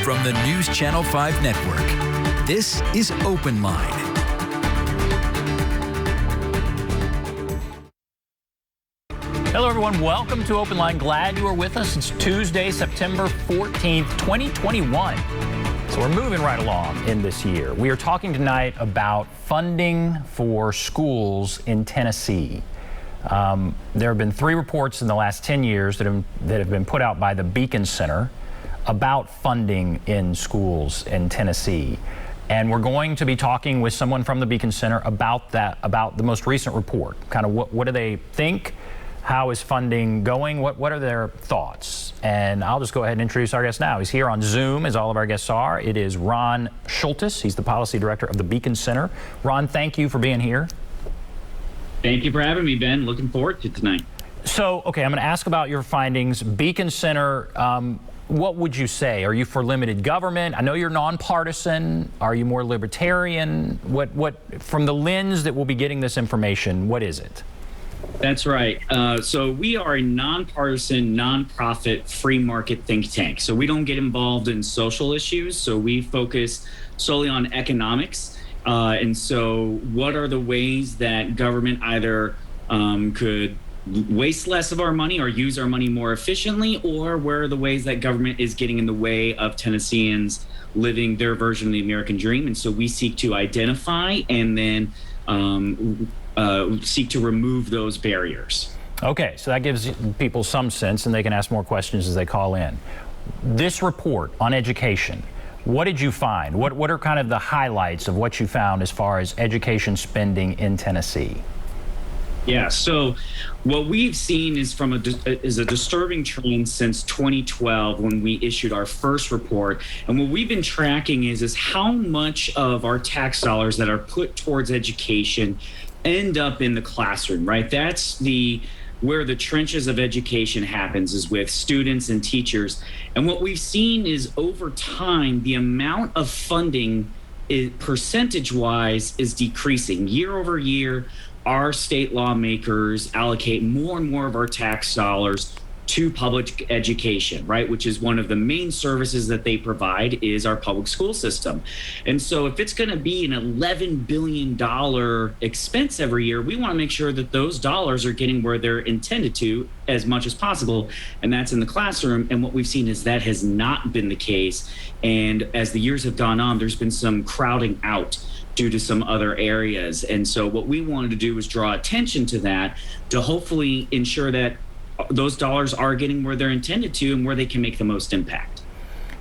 From the News Channel 5 Network, this is OpenLine. Hello, everyone. Welcome to OpenLine. Glad you are with us. It's Tuesday, September 14th, 2021. So we're moving right along in this year. We are talking tonight about funding for schools in Tennessee. There have been 3 reports in the last 10 years that have been put out by the Beacon Center about funding in schools in Tennessee. And we're going to be talking with someone from the Beacon Center about that, about the most recent report. Kind of what do they think? How is funding going? What are their thoughts? And I'll just go ahead and introduce our guest now. He's here on Zoom, as all of our guests are. It is Ron Shultis. He's the policy director of the Beacon Center. Ron, thank you for being here. Thank you for having me, Ben. Looking forward to tonight. So, okay, I'm going to ask about your findings. Beacon Center, what would you say? Are you for limited government? I know you're nonpartisan. Are you more libertarian? What from the lens that we'll be getting this information, what is it? That's right. So we are a nonpartisan, nonprofit, free market think tank. So we don't get involved in social issues. So we focus solely on economics. And so what are the ways that government either could waste less of our money or use our money more efficiently, or where are the ways that government is getting in the way of Tennesseans living their version of the American dream? And so we seek to identify and then seek to remove those barriers. Okay, so that gives people some sense, and they can ask more questions as they call in. This report on education, what did you find? What are kind of the highlights of what you found as far as education spending in Tennessee? Yeah, so what we've seen is a disturbing trend since 2012 when we issued our first report. And what we've been tracking is how much of our tax dollars that are put towards education end up in the classroom, right? That's where the trenches of education happens, is with students and teachers. And what we've seen is over time, the amount of funding percentage-wise is decreasing. Year over year, our state lawmakers allocate more and more of our tax dollars to public education, right? Which is one of the main services that they provide is our public school system. And so if it's going to be an $11 billion expense every year, we want to make sure that those dollars are getting where they're intended to as much as possible. And that's in the classroom. And what we've seen is that has not been the case. And as the years have gone on, there's been some crowding out due to some other areas. And so what we wanted to do was draw attention to that to hopefully ensure that those dollars are getting where they're intended to and where they can make the most impact.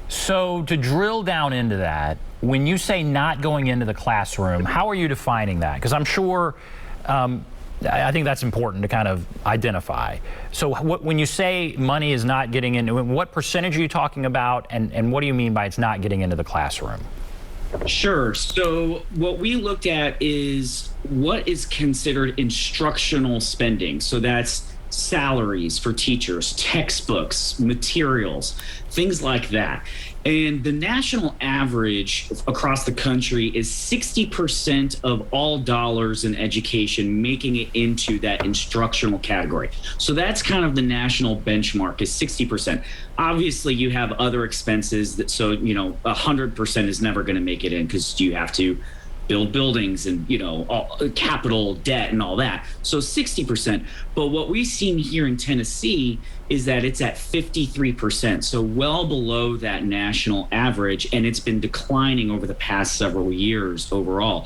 So to drill down into that, when you say not going into the classroom, how are you defining that? Because I'm sure, I think that's important to kind of identify. So when you say money is not getting into, what percentage are you talking about, and what do you mean by it's not getting into the classroom? Sure. So what we looked at is what is considered instructional spending. So that's salaries for teachers, textbooks, materials, things like that. And the national average across the country is 60% of all dollars in education making it into that instructional category. So that's kind of the national benchmark, is 60%. Obviously, you have other expenses that, so, 100% is never going to make it in because you have to build buildings and, capital debt and all that. So 60%. But what we've seen here in Tennessee is that it's at 53%. So well below that national average. And it's been declining over the past several years overall.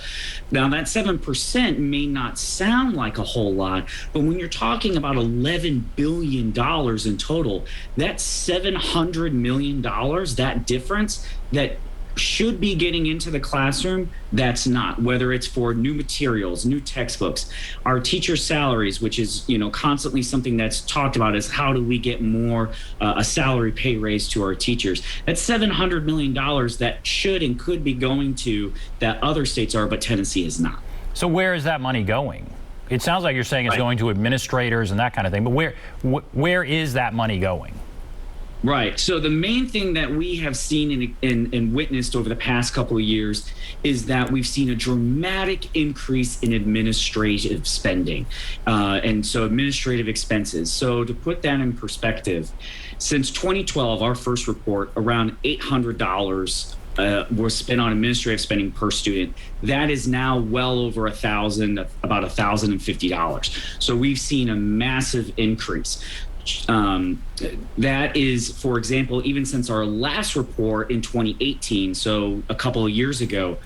Now, that 7% may not sound like a whole lot, but when you're talking about $11 billion in total, that's $700 million, that difference that should be getting into the classroom, that's not, whether it's for new materials, new textbooks, our teacher salaries, which is, constantly something that's talked about, is how do we get more a salary pay raise to our teachers. That's $700 million that should and could be going to that other states are, but Tennessee is not. So where is that money going? It sounds like you're saying it's going to administrators and that kind of thing, but where is that money going? Right. So the main thing that we have seen and witnessed over the past couple of years is that we've seen a dramatic increase in administrative spending, and so administrative expenses. So to put that in perspective, since 2012, our first report, around $800 was spent on administrative spending per student. That is now well over $1,000, about $1,050. So we've seen a massive increase. That is, for example, even since our last report in 2018, so a couple of years ago,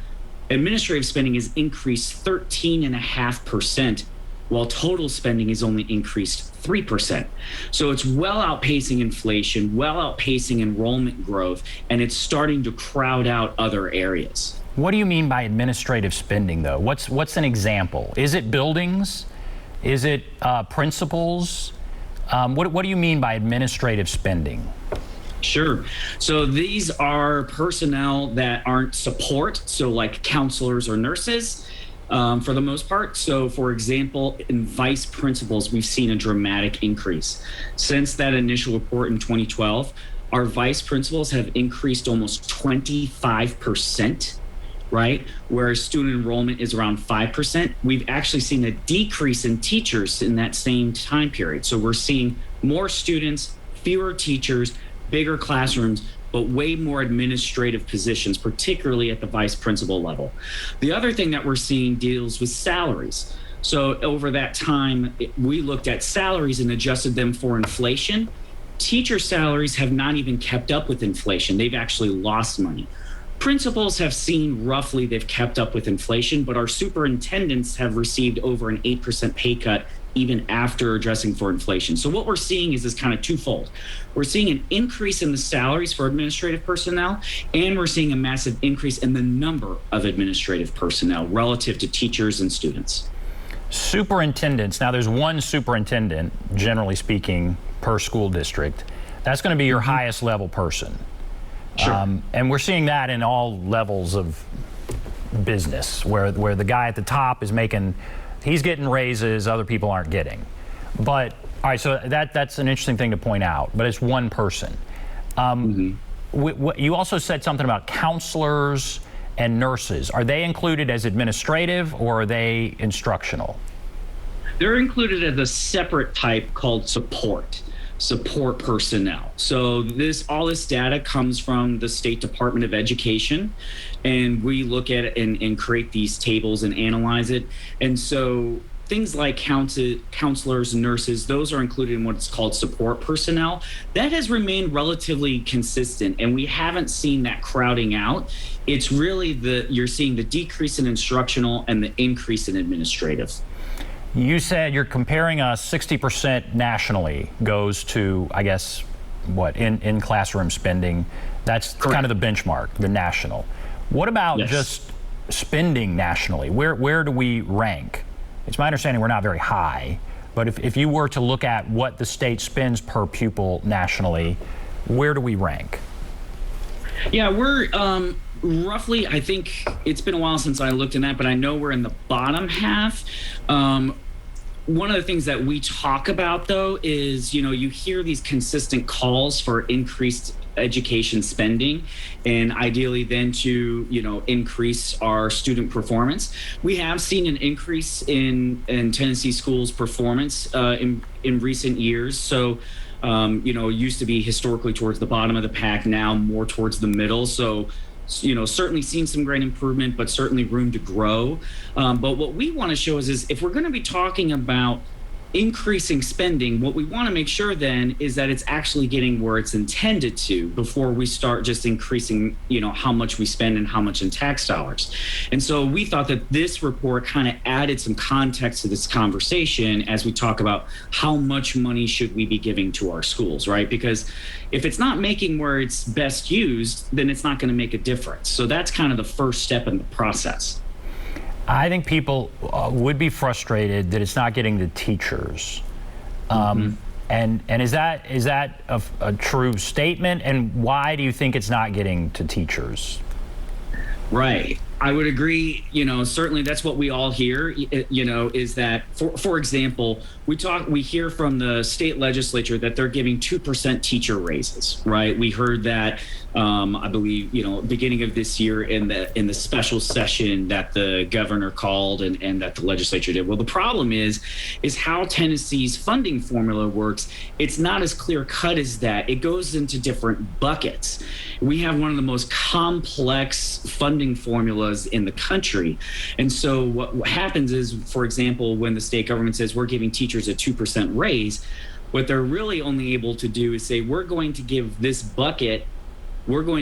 administrative spending has increased 13.5%, while total spending has only increased 3%. So it's well outpacing inflation, well outpacing enrollment growth, and it's starting to crowd out other areas. What do you mean by administrative spending, though? What's an example? Is it buildings? Is it principals? What do you mean by administrative spending? Sure. So these are personnel that aren't support, so like counselors or nurses, for the most part. So for example, in vice principals, we've seen a dramatic increase. Since that initial report in 2012, our vice principals have increased almost 25%. Right? Where student enrollment is around 5%, we've actually seen a decrease in teachers in that same time period. So we're seeing more students, fewer teachers, bigger classrooms, but way more administrative positions, particularly at the vice principal level. The other thing that we're seeing deals with salaries. So over that time, we looked at salaries and adjusted them for inflation. Teacher salaries have not even kept up with inflation. They've actually lost money. Principals have seen roughly they've kept up with inflation, but our superintendents have received over an 8% pay cut even after addressing for inflation. So what we're seeing is this kind of twofold. We're seeing an increase in the salaries for administrative personnel, and we're seeing a massive increase in the number of administrative personnel relative to teachers and students. Superintendents, now there's one superintendent, generally speaking, per school district. That's going to be your highest level person. Sure. And we're seeing that in all levels of business, where the guy at the top is he's getting raises other people aren't getting. But all right, so that's an interesting thing to point out. But it's one person. You also said something about counselors and nurses. Are they included as administrative, or are they instructional? They're included as a separate type called support personnel. So all this data comes from the State Department of Education, and we look at it and create these tables and analyze it. And so things like counselors, nurses, those are included in what's called support personnel. That has remained relatively consistent, and we haven't seen that crowding out. It's really you're seeing the decrease in instructional and the increase in administrative. You said you're comparing us 60% nationally goes to, I guess, in classroom spending. That's Correct. Kind of the benchmark, the national. What about just spending nationally? Where do we rank? It's my understanding we're not very high, but if you were to look at what the state spends per pupil nationally, where do we rank? Yeah, we're roughly, I think it's been a while since I looked in that, but I know we're in the bottom half. One of the things that we talk about, though, is, you hear these consistent calls for increased education spending, and ideally then to, increase our student performance. We have seen an increase in Tennessee schools' performance in recent years. So, used to be historically towards the bottom of the pack, now more towards the middle. So, certainly seen some great improvement, but certainly room to grow. But what we want to show is if we're going to be talking about increasing spending, what we want to make sure then is that it's actually getting where it's intended to before we start just increasing, how much we spend and how much in tax dollars. And so we thought that this report kind of added some context to this conversation as we talk about how much money should we be giving to our schools, right? Because if it's not making where it's best used, then it's not going to make a difference. So that's kind of the first step in the process. I think people would be frustrated that it's not getting the teachers. And is that a true statement? And why do you think it's not getting to teachers? Right. I would agree. Certainly that's what we all hear, is that, for example, we hear from the state legislature that they're giving 2% teacher raises, right? We heard that, I believe, beginning of this year in the special session that the governor called and that the legislature did. Well, the problem is how Tennessee's funding formula works. It's not as clear cut as that. It goes into different buckets. We have one of the most complex funding formulas in the country. And so what happens is, for example, when the state government says we're giving teachers a 2% raise, what they're really only able to do is say, we're going to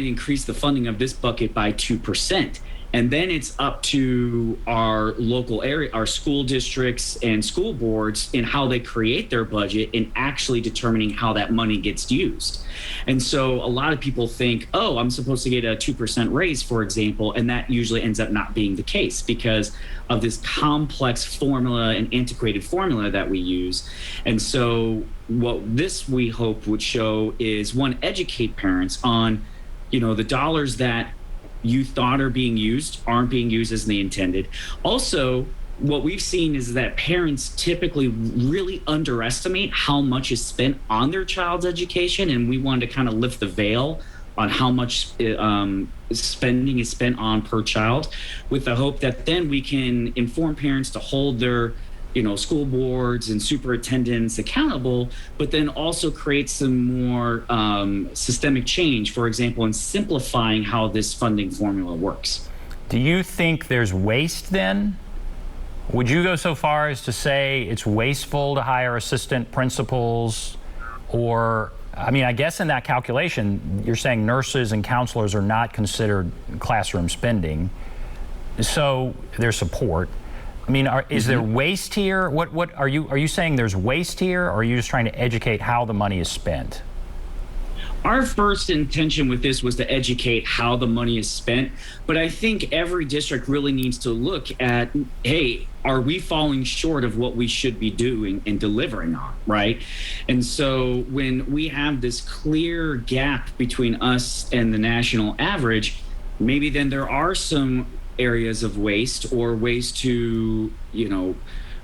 increase the funding of this bucket by 2%. And then it's up to our local area, our school districts and school boards in how they create their budget and actually determining how that money gets used. And so a lot of people think, oh, I'm supposed to get a 2% raise, for example, and that usually ends up not being the case because of this complex formula and antiquated formula that we use. And so what this, we hope, would show is, one, educate parents on, the dollars that you thought are being used aren't being used as they intended. Also, what we've seen is that parents typically really underestimate how much is spent on their child's education, and we wanted to kind of lift the veil on how much spending is spent on per child, with the hope that then we can inform parents to hold their school boards and superintendents accountable, but then also create some more systemic change, for example, in simplifying how this funding formula works. Do you think there's waste then? Would you go so far as to say it's wasteful to hire assistant principals? Or, I guess in that calculation, you're saying nurses and counselors are not considered classroom spending, so there's support. Is there waste here? What are you saying? There's waste here, or are you just trying to educate how the money is spent? Our first intention with this was to educate how the money is spent, but I think every district really needs to look at, hey, are we falling short of what we should be doing and delivering on, right? And so when we have this clear gap between us and the national average, maybe then there are some areas of waste or ways to,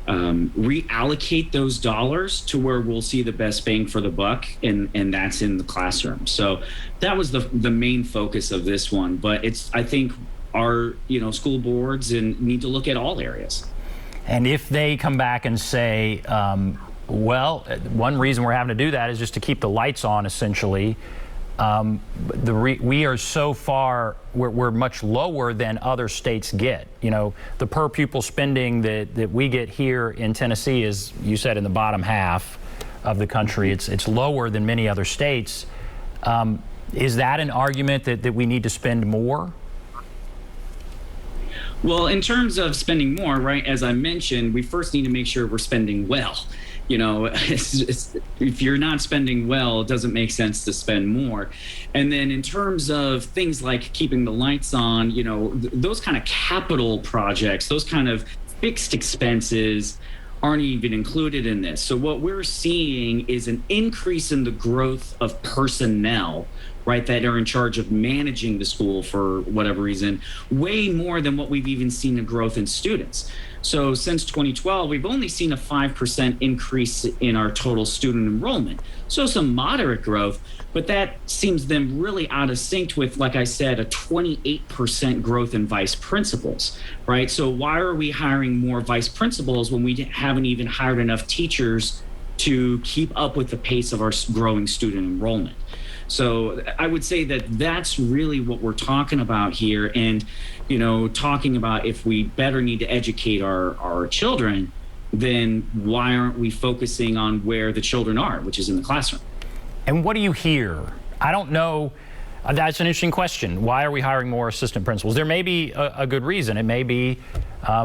reallocate those dollars to where we'll see the best bang for the buck, and that's in the classroom. So that was the main focus of this one. But I think our, school boards need to look at all areas. And if they come back and say, one reason we're having to do that is just to keep the lights on, essentially. We are so far, we're much lower than other states get. The per pupil spending that we get here in Tennessee is, you said, in the bottom half of the country. It's lower than many other states. Is that an argument that we need to spend more? Well, in terms of spending more, right, as I mentioned, we first need to make sure we're spending well. If you're not spending well, it doesn't make sense to spend more. And then in terms of things like keeping the lights on, those kind of capital projects, those kind of fixed expenses aren't even included in this. So what we're seeing is an increase in the growth of personnel, right, that are in charge of managing the school for whatever reason, way more than what we've even seen in growth in students. So since 2012, we've only seen a 5% increase in our total student enrollment. So some moderate growth, but that seems then really out of sync with, like I said, a 28% growth in vice principals, right? So why are we hiring more vice principals when we haven't even hired enough teachers to keep up with the pace of our growing student enrollment? So I would say that that's really what we're talking about here. And, talking about if we better need to educate our children, then why aren't we focusing on where the children are, which is in the classroom? And what do you hear? I don't know. That's an interesting question. Why are we hiring more assistant principals? There may be a good reason. It may be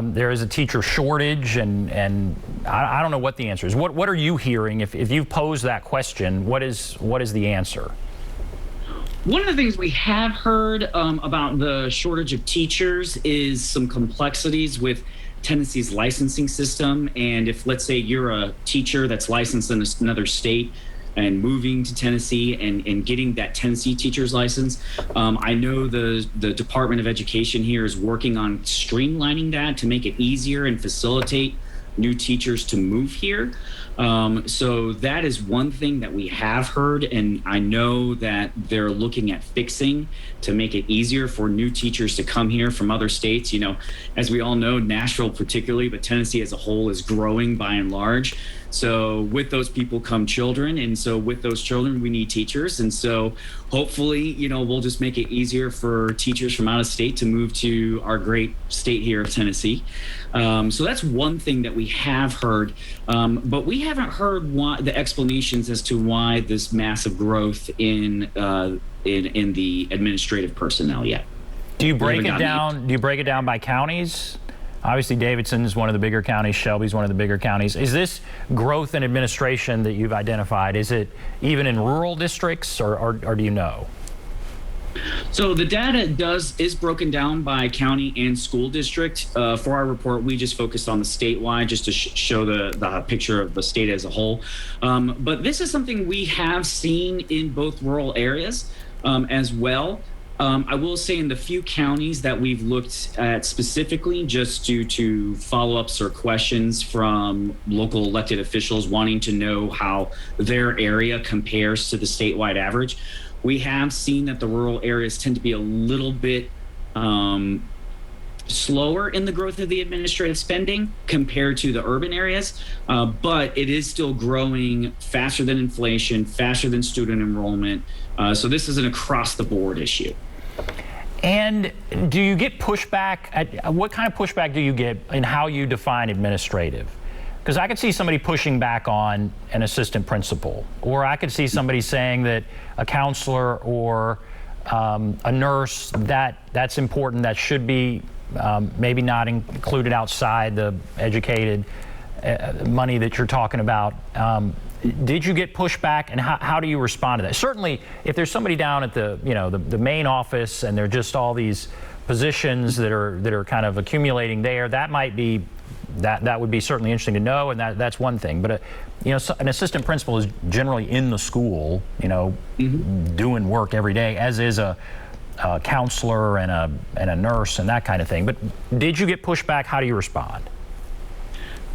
there is a teacher shortage, and I don't know what the answer is. What are you hearing? If you pose that question, what is the answer? One of the things we have heard about the shortage of teachers is some complexities with Tennessee's licensing system. And if, let's say, you're a teacher that's licensed in another state, and moving to Tennessee and getting that Tennessee teacher's license. I know the Department of Education here is working on streamlining that to make it easier and facilitate new teachers to move here. So that is one thing that we have heard, and I know that they're looking at fixing to make it easier for new teachers to come here from other states. You know, as we all know, Nashville particularly, but Tennessee as a whole is growing by and large. So with those people come children, and so with those children we need teachers, and so hopefully, you know, we'll just make it easier for teachers from out of state to move to our great state here of Tennessee. So that's one thing that we have heard, but we haven't heard the explanations as to why this massive growth in the administrative personnel yet. Do you break it down? Do you break it down by counties? Obviously, Davidson is one of the bigger counties. Shelby's one of the bigger counties. Is this growth in administration that you've identified, is it even in rural districts, or do you know? So the data is broken down by county and school district. For our report, we just focused on the statewide just to show the picture of the state as a whole. But this is something we have seen in both rural areas as well. I will say in the few counties that we've looked at specifically, just due to follow-ups or questions from local elected officials wanting to know how their area compares to the statewide average, we have seen that the rural areas tend to be a little bit slower in the growth of the administrative spending compared to the urban areas, but it is still growing faster than inflation, faster than student enrollment. So this is an across-the-board issue. And do you get pushback? What kind of pushback do you get in how you define administrative? Because I could see somebody pushing back on an assistant principal, or I could see somebody saying that a counselor or a nurse, that's important, that should be maybe not included outside the educated money that you're talking about. Did you get pushback, and how do you respond to that? Certainly, if there's somebody down at the main office and there are just all these positions that are kind of accumulating there, that might be that would be certainly interesting to know, and that's one thing. But an assistant principal is generally in the school, doing work every day, as is a counselor and a nurse and that kind of thing. But did you get pushback? How do you respond?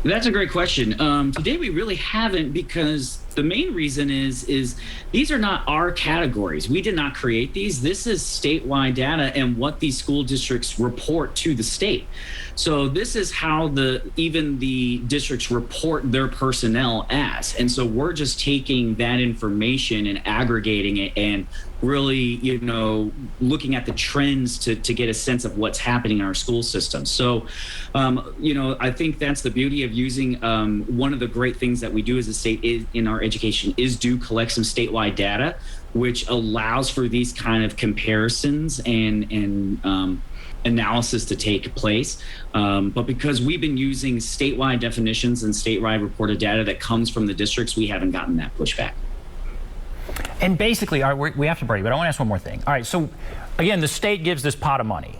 That's a great question. Today we really haven't, because the main reason is these are not our categories. We did not create these. This is statewide data and what these school districts report to the state. So this is how even the districts report their personnel as. And so we're just taking that information and aggregating it and really, looking at the trends to get a sense of what's happening in our school system. So, I think that's the beauty of using one of the great things that we do as a state in our education is collect some statewide data, which allows for these kind of comparisons and analysis to take place. But because we've been using statewide definitions and statewide reported data that comes from the districts, we haven't gotten that pushback. And basically, all right, we have to break, but I want to ask one more thing. All right, so again, the state gives this pot of money,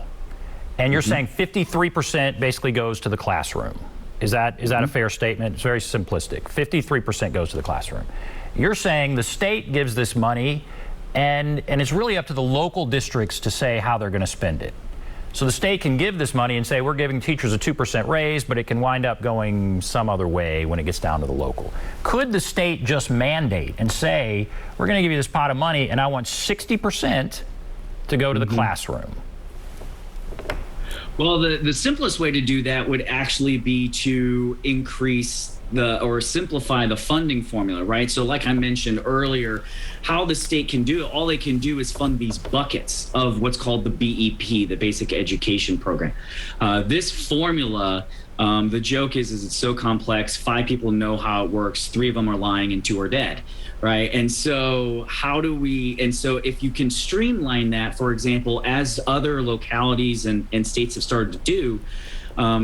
and you're saying 53% basically goes to the classroom. Is that a fair statement? It's very simplistic. 53% goes to the classroom. You're saying the state gives this money, and it's really up to the local districts to say how they're going to spend it. So the state can give this money and say, we're giving teachers a 2% raise, but it can wind up going some other way when it gets down to the local. Could the state just mandate and say, we're going to give you this pot of money, and I want 60% to go to the classroom? Well, the simplest way to do that would actually be to increase or simplify the funding formula, right? So like I mentioned earlier, how the state can do it, all they can do is fund these buckets of what's called the BEP, the Basic Education Program. This formula, the joke is it's so complex, 5 people know how it works, 3 of them are lying and 2 are dead, right? And so if you can streamline that, for example, as other localities and states have started to do,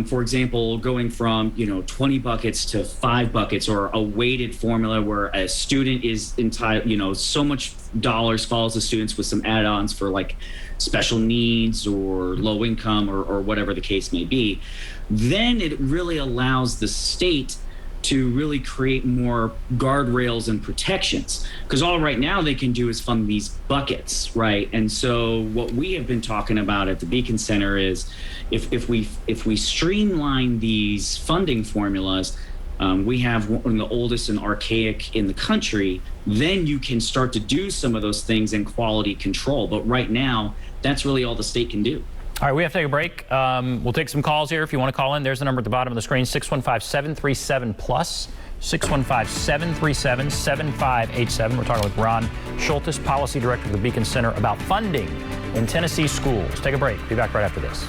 for example, going from 20 buckets to 5 buckets, or a weighted formula where a student is entitled, so much dollars follows the students with some add-ons for like special needs or low income or whatever the case may be, then it really allows the state to really create more guardrails and protections. Because all right now they can do is fund these buckets, right? And so what we have been talking about at the Beacon Center is if we streamline these funding formulas, we have one of the oldest and archaic in the country, then you can start to do some of those things in quality control. But right now, that's really all the state can do. All right, we have to take a break. We'll take some calls here if you want to call in. There's the number at the bottom of the screen, 615-737-PLUS, 615-737-7587. We're talking with Ron Shultis, Policy Director of the Beacon Center, about funding in Tennessee schools. Take a break. Be back right after this.